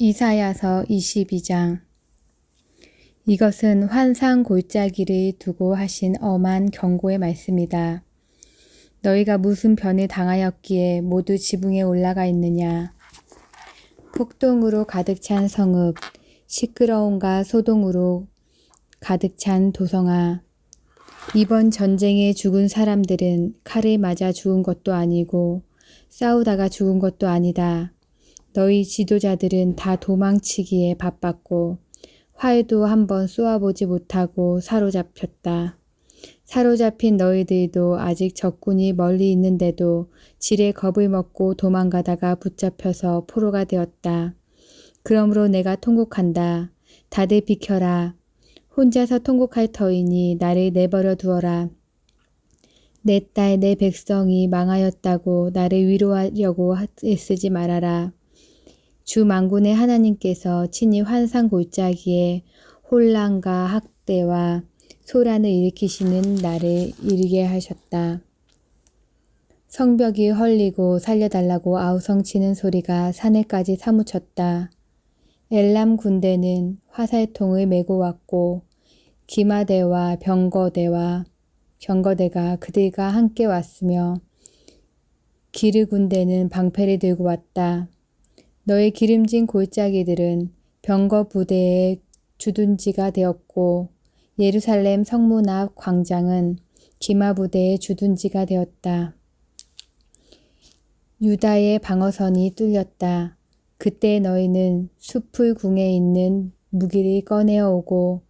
이사야서 22장. 이것은 환상 골짜기를 두고 하신 엄한 경고의 말씀이다. 너희가 무슨 변을 당하였기에 모두 지붕에 올라가 있느냐. 폭동으로 가득 찬 성읍, 시끄러움과 소동으로 가득 찬 도성아. 이번 전쟁에 죽은 사람들은 칼을 맞아 죽은 것도 아니고 싸우다가 죽은 것도 아니다. 너희 지도자들은 다 도망치기에 바빴고 활도 한번 쏘아보지 못하고 사로잡혔다. 사로잡힌 너희들도 아직 적군이 멀리 있는데도 지레 겁을 먹고 도망가다가 붙잡혀서 포로가 되었다. 그러므로 내가 통곡한다. 다들 비켜라. 혼자서 통곡할 터이니 나를 내버려 두어라. 내 딸, 내 백성이 망하였다고 나를 위로하려고 애쓰지 말아라. 주 만군의 하나님께서 친히 환상 골짜기에 혼란과 학대와 소란을 일으키시는 날을 이르게 하셨다. 성벽이 헐리고 살려달라고 아우성치는 소리가 산에까지 사무쳤다. 엘람 군대는 화살통을 메고 왔고 기마대와 병거대가 그들과 함께 왔으며 기르 군대는 방패를 들고 왔다. 너의 기름진 골짜기들은 병거 부대의 주둔지가 되었고 예루살렘 성문 앞 광장은 기마 부대의 주둔지가 되었다. 유다의 방어선이 뚫렸다. 그때 너희는 숲풀궁에 있는 무기를 꺼내어 오고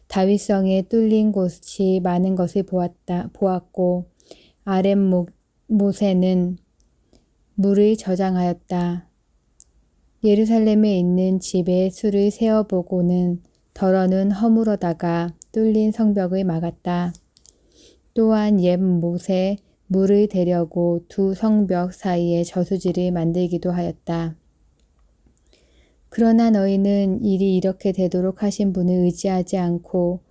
다윗성에 뚫린 곳이 많은 것을 보았고 아랫못에는 물을 저장하였다. 예루살렘에 있는 집에 수를 세어보고는 더러는 허물어다가 뚫린 성벽을 막았다. 또한 옛 못에 물을 대려고 두 성벽 사이에 저수지를 만들기도 하였다. 그러나 너희는 일이 이렇게 되도록 하신 분을 의지하지 않고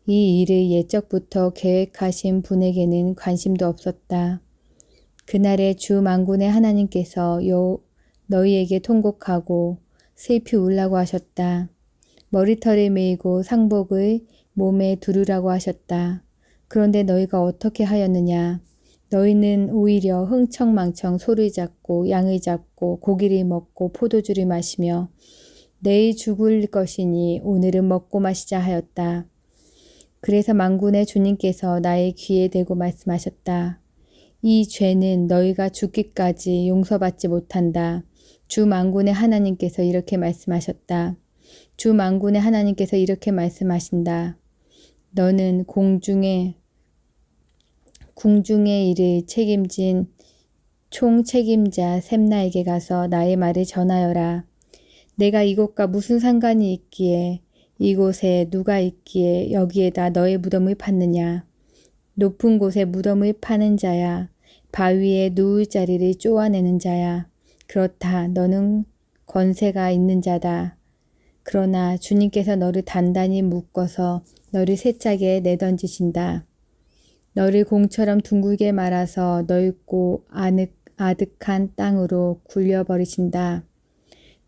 이 일을 옛적부터 계획하신 분에게는 관심도 없었다. 그날에 주 만군의 하나님께서 너희에게 통곡하고 슬피 울라고 하셨다. 머리털을 메이고 상복을 몸에 두르라고 하셨다. 그런데 너희가 어떻게 하였느냐. 너희는 오히려 흥청망청 소를 잡고 양을 잡고 고기를 먹고 포도주를 마시며 내일 죽을 것이니 오늘은 먹고 마시자 하였다. 그래서 만군의 주님께서 나의 귀에 대고 말씀하셨다. 이 죄는 너희가 죽기까지 용서받지 못한다. 주 만군의 하나님께서 이렇게 말씀하셨다. 주 만군의 하나님께서 이렇게 말씀하신다. 너는 궁중의 일을 책임진 총책임자 셈나에게 가서 나의 말을 전하여라. 내가 이곳과 무슨 상관이 있기에 이곳에 누가 있기에 여기에다 너의 무덤을 팠느냐. 높은 곳에 무덤을 파는 자야. 바위에 누울 자리를 쪼아내는 자야. 그렇다. 너는 권세가 있는 자다. 그러나 주님께서 너를 단단히 묶어서 너를 세차게 내던지신다. 너를 공처럼 둥글게 말아서 넓고 아득한 땅으로 굴려버리신다.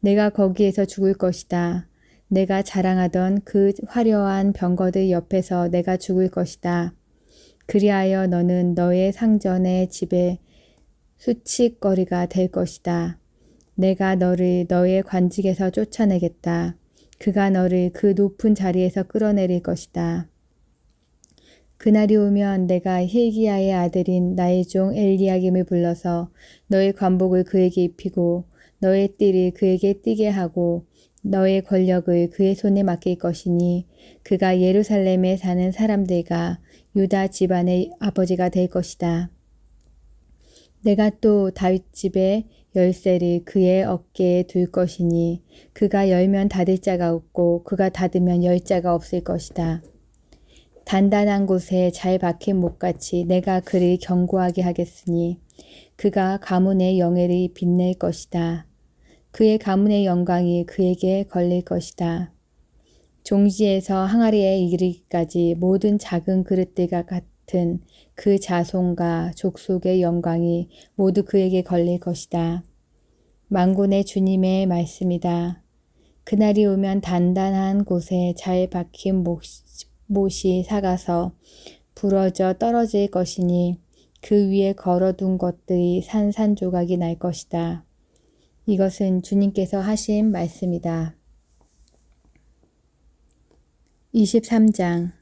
내가 거기에서 죽을 것이다. 내가 자랑하던 그 화려한 병거들 옆에서 내가 죽을 것이다. 그리하여 너는 너의 상전의 집에 수치거리가 될 것이다. 내가 너를 너의 관직에서 쫓아내겠다. 그가 너를 그 높은 자리에서 끌어내릴 것이다. 그날이 오면 내가 hil기야의 아들인 나의 종 엘리야김을 불러서 너의 관복을 그에게 입히고 너의 띠를 그에게 띠게 하고 너의 권력을 그의 손에 맡길 것이니 그가 예루살렘에 사는 사람들과 유다 집안의 아버지가 될 것이다. 내가 또 다윗 집의 열쇠를 그의 어깨에 둘 것이니 그가 열면 닫을 자가 없고 그가 닫으면 열 자가 없을 것이다. 단단한 곳에 잘 박힌 못같이 내가 그를 견고하게 하겠으니 그가 가문의 영예를 빛낼 것이다. 그의 가문의 영광이 그에게 걸릴 것이다. 종지에서 항아리에 이르기까지 모든 작은 그릇들과 같은 그 자손과 족속의 영광이 모두 그에게 걸릴 것이다. 만군의 주님의 말씀이다. 그날이 오면 단단한 곳에 잘 박힌 못이 삭아서 부러져 떨어질 것이니 그 위에 걸어둔 것들이 산산조각이 날 것이다. 이것은 주님께서 하신 말씀이다. 23장.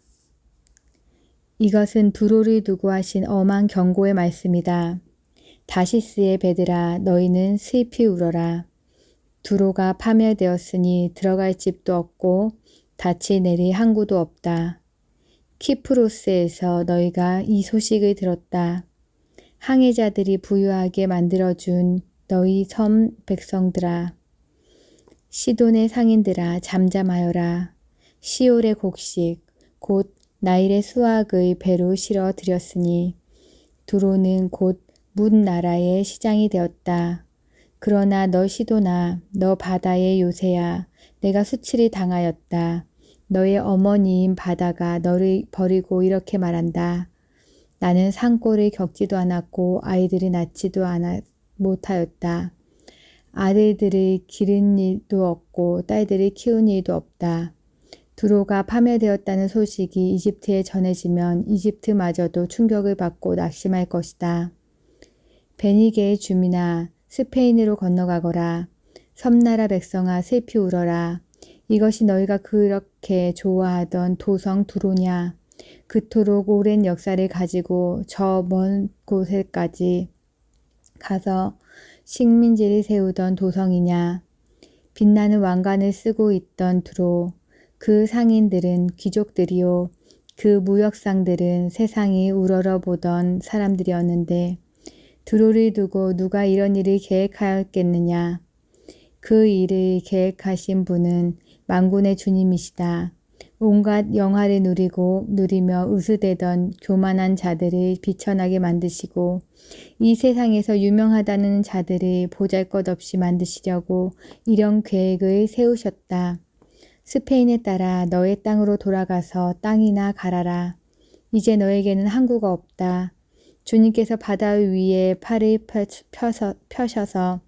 이것은 두로를 두고 하신 엄한 경고의 말씀이다. 다시스의 배들아, 너희는 슬피 울어라. 두로가 파멸되었으니 들어갈 집도 없고 닻이 내릴 항구도 없다. 키프로스에서 너희가 이 소식을 들었다. 항해자들이 부유하게 만들어준 너희 섬 백성들아. 시돈의 상인들아, 잠잠하여라. 시올의 곡식, 곧 나일의 수확의 배로 실어 드렸으니 두로는 곧 문 나라의 시장이 되었다. 그러나 너 시도나 너 바다의 요새야, 내가 수치를 당하였다. 너의 어머니인 바다가 너를 버리고 이렇게 말한다. 나는 산골을 겪지도 않았고 아이들을 낳지도 못하였다. 아들들을 기른 일도 없고 딸들을 키운 일도 없다. 두로가 파멸되었다는 소식이 이집트에 전해지면 이집트마저도 충격을 받고 낙심할 것이다. 베니게의 주민아, 스페인으로 건너가거라. 섬나라 백성아, 슬피 울어라. 이것이 너희가 그렇게 좋아하던 도성 두로냐. 그토록 오랜 역사를 가지고 저 먼 곳에까지 가서 식민지를 세우던 도성이냐. 빛나는 왕관을 쓰고 있던 두로. 그 상인들은 귀족들이요. 그 무역상들은 세상이 우러러보던 사람들이었는데 두로를 두고 누가 이런 일을 계획하였겠느냐. 그 일을 계획하신 분은 만군의 주님이시다. 온갖 영화를 누리며 으스대던 교만한 자들을 비천하게 만드시고 이 세상에서 유명하다는 자들을 보잘것없이 만드시려고 이런 계획을 세우셨다. 스페인에 따라 너의 땅으로 돌아가서 땅이나 갈아라. 이제 너에게는 항구가 없다. 주님께서 바다 위에 팔을 펴셔서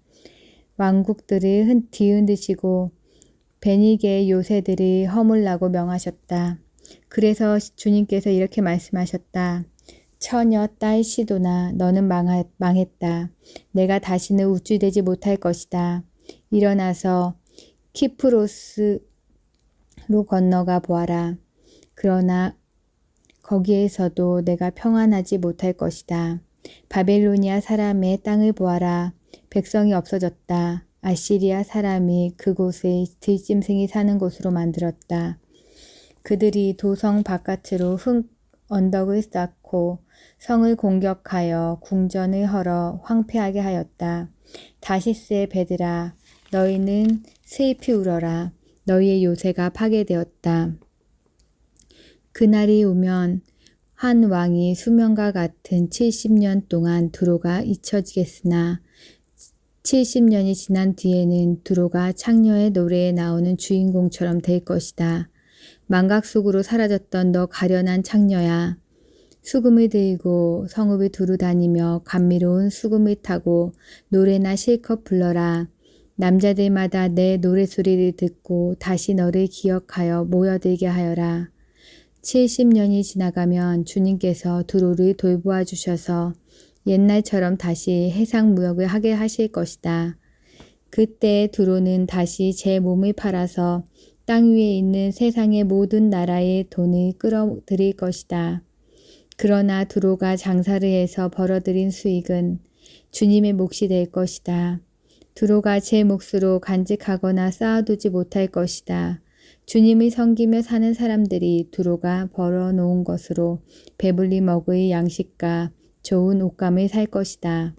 왕국들을 뒤흔드시고 베니게의 요새들이 허물라고 명하셨다. 그래서 주님께서 이렇게 말씀하셨다. 처녀 딸 시도나 너는 망했다. 내가 다시는 우쭐대지 못할 것이다. 일어나서 키프로스로 건너가 보아라. 그러나 거기에서도 내가 평안하지 못할 것이다. 바벨로니아 사람의 땅을 보아라. 백성이 없어졌다. 아시리아 사람이 그곳을 들짐승이 사는 곳으로 만들었다. 그들이 도성 바깥으로 언덕을 쌓고 성을 공격하여 궁전을 헐어 황폐하게 하였다. 다시스의 배들아, 너희는 슬피 울어라. 너희의 요새가 파괴되었다. 그날이 오면 한 왕이 수명과 같은 70년 동안 두로가 잊혀지겠으나 70년이 지난 뒤에는 두로가 창녀의 노래에 나오는 주인공처럼 될 것이다. 망각 속으로 사라졌던 너 가련한 창녀야. 수금을 들고 성읍을 두루 다니며 감미로운 수금을 타고 노래나 실컷 불러라. 남자들마다 내 노래소리를 듣고 다시 너를 기억하여 모여들게 하여라. 70년이 지나가면 주님께서 두로를 돌보아 주셔서 옛날처럼 다시 해상무역을 하게 하실 것이다. 그때 두로는 다시 제 몸을 팔아서 땅 위에 있는 세상의 모든 나라의 돈을 끌어들일 것이다. 그러나 두로가 장사를 해서 벌어들인 수익은 주님의 몫이 될 것이다. 두로가 제 몫으로 간직하거나 쌓아두지 못할 것이다. 주님을 섬기며 사는 사람들이 두로가 벌어놓은 것으로 배불리 먹의 양식과 좋은 옷감을 살 것이다.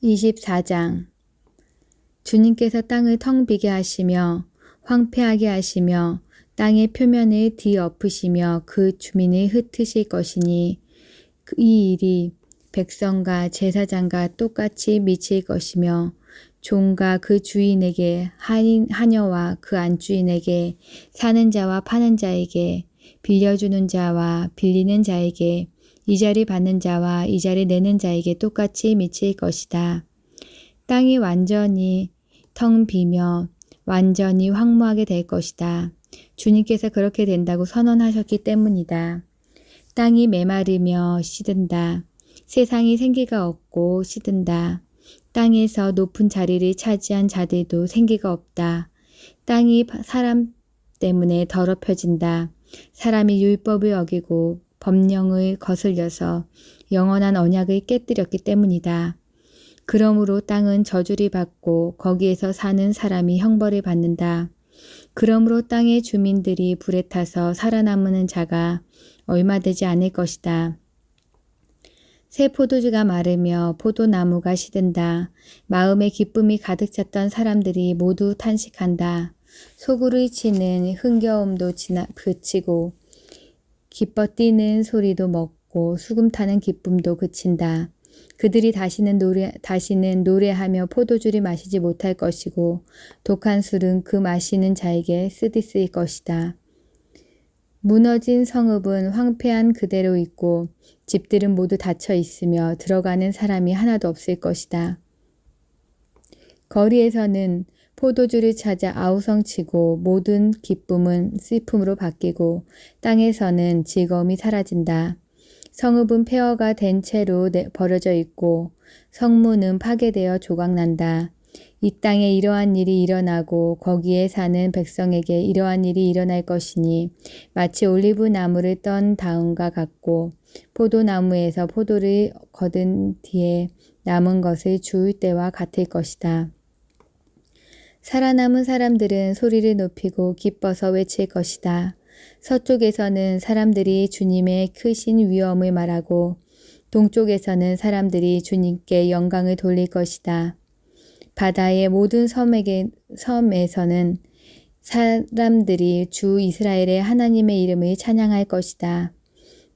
24장. 주님께서 땅을 텅 비게 하시며 황폐하게 하시며 땅의 표면을 뒤엎으시며 그 주민을 흩으실 것이니 이 일이 백성과 제사장과 똑같이 미칠 것이며 종과 그 주인에게 하녀와 그 안주인에게 사는 자와 파는 자에게 빌려주는 자와 빌리는 자에게 이자를 받는 자와 이자를 내는 자에게 똑같이 미칠 것이다. 땅이 완전히 텅 비며 완전히 황무하게 될 것이다. 주님께서 그렇게 된다고 선언하셨기 때문이다. 땅이 메마르며 시든다. 세상이 생기가 없고 시든다. 땅에서 높은 자리를 차지한 자들도 생기가 없다. 땅이 사람 때문에 더럽혀진다. 사람이 율법을 어기고 법령을 거슬려서 영원한 언약을 깨뜨렸기 때문이다. 그러므로 땅은 저주를 받고 거기에서 사는 사람이 형벌을 받는다. 그러므로 땅의 주민들이 불에 타서 살아남는 자가 얼마 되지 않을 것이다. 새 포도주가 마르며 포도나무가 시든다. 마음에 기쁨이 가득 찼던 사람들이 모두 탄식한다. 소굴을 치는 흥겨움도 그치고 기뻐 뛰는 소리도 먹고 수금 타는 기쁨도 그친다. 그들이 다시는 노래하며 포도주를 마시지 못할 것이고 독한 술은 그 마시는 자에게 쓰디쓰일 것이다. 무너진 성읍은 황폐한 그대로 있고 집들은 모두 닫혀 있으며 들어가는 사람이 하나도 없을 것이다. 거리에서는 포도주를 찾아 아우성치고 모든 기쁨은 슬픔으로 바뀌고 땅에서는 즐거움이 사라진다. 성읍은 폐허가 된 채로 버려져 있고 성문은 파괴되어 조각난다. 이 땅에 이러한 일이 일어나고 거기에 사는 백성에게 이러한 일이 일어날 것이니 마치 올리브 나무를 떤 다음과 같고 포도나무에서 포도를 거둔 뒤에 남은 것을 주울 때와 같을 것이다. 살아남은 사람들은 소리를 높이고 기뻐서 외칠 것이다. 서쪽에서는 사람들이 주님의 크신 위엄을 말하고 동쪽에서는 사람들이 주님께 영광을 돌릴 것이다. 바다의 모든 섬에서는 사람들이 주 이스라엘의 하나님의 이름을 찬양할 것이다.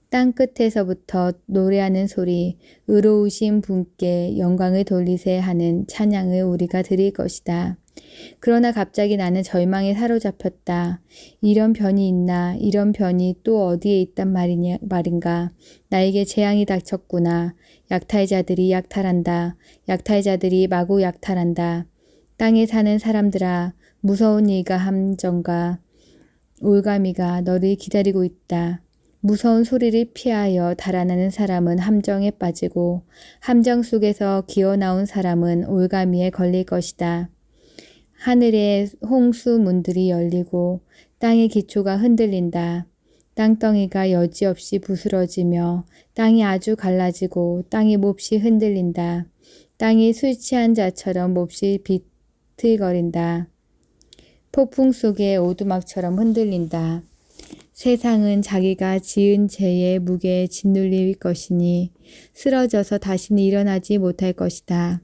땅 끝에서부터 노래하는 소리, 의로우신 분께 영광을 돌리세 하는 찬양을 우리가 드릴 것이다. 그러나 갑자기 나는 절망에 사로잡혔다. 이런 변이 있나? 이런 변이 또 어디에 있단 말인가? 나에게 재앙이 닥쳤구나. 약탈자들이 약탈한다. 약탈자들이 마구 약탈한다. 땅에 사는 사람들아, 무서운 일과 함정과 올가미가 너를 기다리고 있다. 무서운 소리를 피하여 달아나는 사람은 함정에 빠지고 함정 속에서 기어나온 사람은 올가미에 걸릴 것이다. 하늘의 홍수문들이 열리고 땅의 기초가 흔들린다. 땅덩이가 여지없이 부스러지며 땅이 아주 갈라지고 땅이 몹시 흔들린다. 땅이 술 취한 자처럼 몹시 비틀거린다. 폭풍 속의 오두막처럼 흔들린다. 세상은 자기가 지은 죄의 무게에 짓눌릴 것이니 쓰러져서 다시는 일어나지 못할 것이다.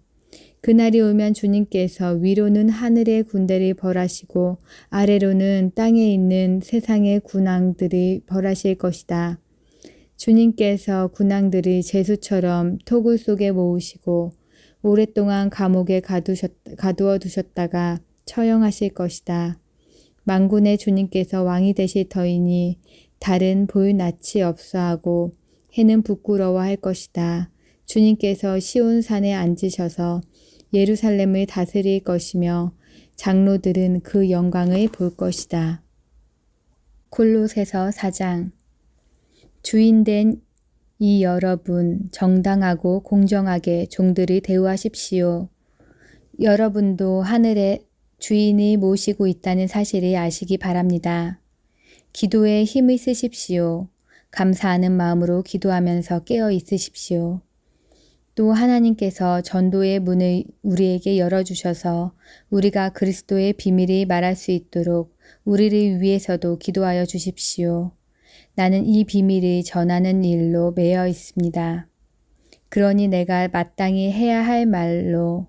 그날이 오면 주님께서 위로는 하늘의 군대를 벌하시고 아래로는 땅에 있는 세상의 군왕들을 벌하실 것이다. 주님께서 군왕들을 제수처럼 토굴 속에 모으시고 오랫동안 감옥에 가두어 두셨다가 처형하실 것이다. 만군의 주님께서 왕이 되실 터이니 달은 볼 낯이 없어하고 해는 부끄러워할 것이다. 주님께서 시온산에 앉으셔서 예루살렘을 다스릴 것이며 장로들은 그 영광을 볼 것이다. 골로새서 4장. 주인된 이 여러분 정당하고 공정하게 종들을 대우하십시오. 여러분도 하늘의 주인이 모시고 있다는 사실을 아시기 바랍니다. 기도에 힘을 쓰십시오. 감사하는 마음으로 기도하면서 깨어 있으십시오. 또 하나님께서 전도의 문을 우리에게 열어주셔서 우리가 그리스도의 비밀을 말할 수 있도록 우리를 위해서도 기도하여 주십시오. 나는 이 비밀을 전하는 일로 매여 있습니다. 그러니 내가 마땅히 해야 할 말로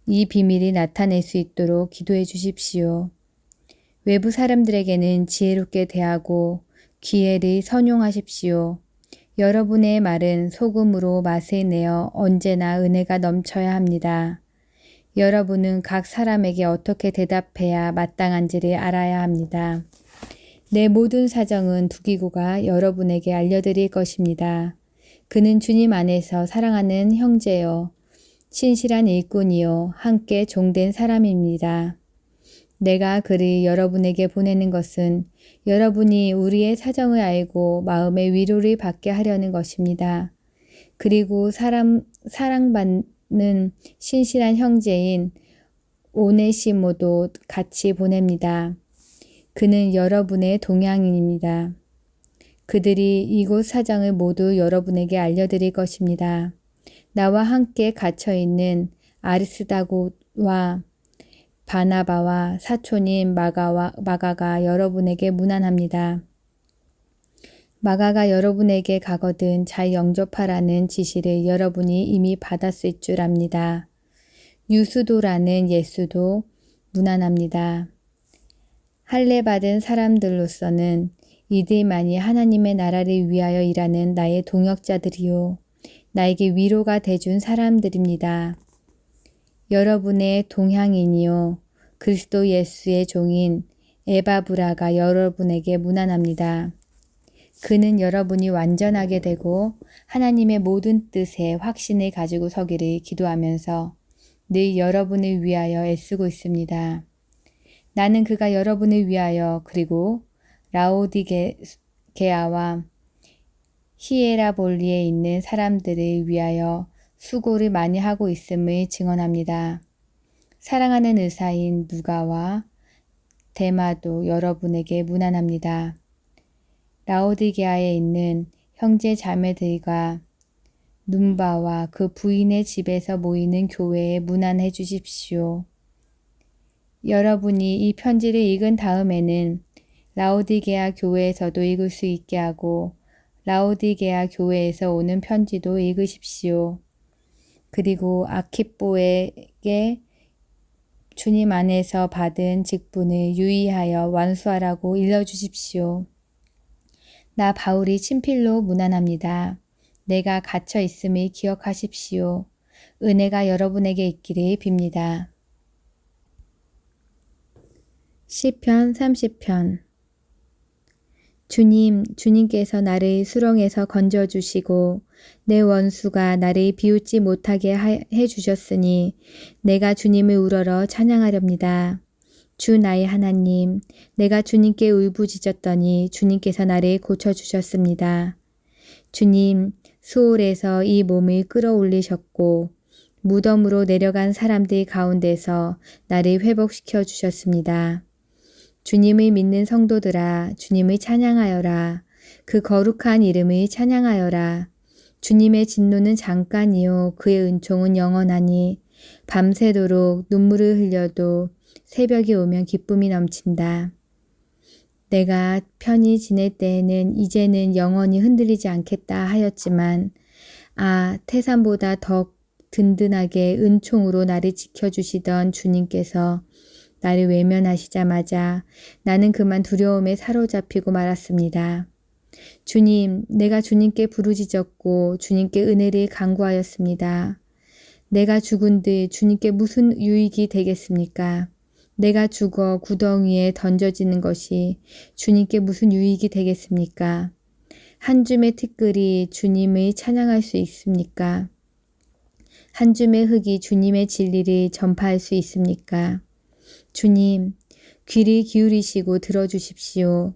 이 비밀이 나타낼 수 있도록 기도해 주십시오. 외부 사람들에게는 지혜롭게 대하고 기회를 선용하십시오. 여러분의 말은 소금으로 맛을 내어 언제나 은혜가 넘쳐야 합니다. 여러분은 각 사람에게 어떻게 대답해야 마땅한지를 알아야 합니다. 내 모든 사정은 두기고가 여러분에게 알려드릴 것입니다. 그는 주님 안에서 사랑하는 형제요, 신실한 일꾼이요, 함께 종된 사람입니다. 내가 그를 여러분에게 보내는 것은 여러분이 우리의 사정을 알고 마음의 위로를 받게 하려는 것입니다. 그리고 사랑받는 신실한 형제인 오네시모도 같이 보냅니다. 그는 여러분의 동양인입니다. 그들이 이곳 사정을 모두 여러분에게 알려드릴 것입니다. 나와 함께 갇혀있는 아리스다고와 바나바와 사촌인 마가가 여러분에게 문안합니다. 마가가 여러분에게 가거든 잘 영접하라는 지시를 여러분이 이미 받았을 줄 압니다. 유수도라는 예수도 문안합니다. 할례받은 사람들로서는 이들만이 하나님의 나라를 위하여 일하는 나의 동역자들이요. 나에게 위로가 돼준 사람들입니다. 여러분의 동향인이요. 그리스도 예수의 종인 에바브라가 여러분에게 문안합니다. 그는 여러분이 완전하게 되고 하나님의 모든 뜻에 확신을 가지고 서기를 기도하면서 늘 여러분을 위하여 애쓰고 있습니다. 나는 그가 여러분을 위하여 그리고 라오디게아와 히에라볼리에 있는 사람들을 위하여 수고를 많이 하고 있음을 증언합니다. 사랑하는 의사인 누가와 데마도 여러분에게 문안합니다. 라오디게아에 있는 형제 자매들과 눈바와 그 부인의 집에서 모이는 교회에 문안해 주십시오. 여러분이 이 편지를 읽은 다음에는 라오디게아 교회에서도 읽을 수 있게 하고 라오디게아 교회에서 오는 편지도 읽으십시오. 그리고 아키뽀에게 주님 안에서 받은 직분을 유의하여 완수하라고 일러주십시오. 나 바울이 친필로 문안합니다. 내가 갇혀 있음을 기억하십시오. 은혜가 여러분에게 있기를 빕니다. 시편 30편. 주님께서 나를 수렁에서 건져주시고 내 원수가 나를 비웃지 못하게 해주셨으니 내가 주님을 우러러 찬양하렵니다. 주 나의 하나님, 내가 주님께 울부짖었더니 주님께서 나를 고쳐주셨습니다. 주님, 수올에서 이 몸을 끌어올리셨고 무덤으로 내려간 사람들 가운데서 나를 회복시켜 주셨습니다. 주님을 믿는 성도들아, 주님을 찬양하여라. 그 거룩한 이름을 찬양하여라. 주님의 진노는 잠깐이요 그의 은총은 영원하니 밤새도록 눈물을 흘려도 새벽이 오면 기쁨이 넘친다. 내가 편히 지낼 때에는 이제는 영원히 흔들리지 않겠다 하였지만 태산보다 더 든든하게 은총으로 나를 지켜주시던 주님께서 나를 외면하시자마자 나는 그만 두려움에 사로잡히고 말았습니다. 주님, 내가 주님께 부르짖었고 주님께 은혜를 간구하였습니다. 내가 죽은들 주님께 무슨 유익이 되겠습니까? 내가 죽어 구덩이에 던져지는 것이 주님께 무슨 유익이 되겠습니까? 한 줌의 티끌이 주님을 찬양할 수 있습니까? 한 줌의 흙이 주님의 진리를 전파할 수 있습니까? 주님, 귀를 기울이시고 들어주십시오.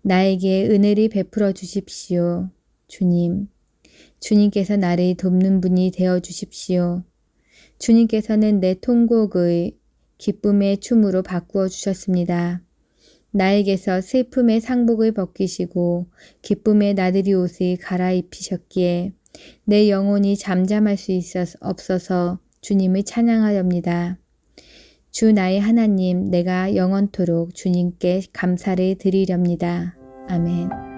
나에게 은혜를 베풀어 주십시오. 주님께서 나를 돕는 분이 되어 주십시오. 주님께서는 내 통곡을 기쁨의 춤으로 바꾸어 주셨습니다. 나에게서 슬픔의 상복을 벗기시고 기쁨의 나들이 옷을 갈아입히셨기에 내 영혼이 잠잠할 수 없어서 주님을 찬양하렵니다. 주 나의 하나님, 내가 영원토록 주님께 감사를 드리렵니다. 아멘.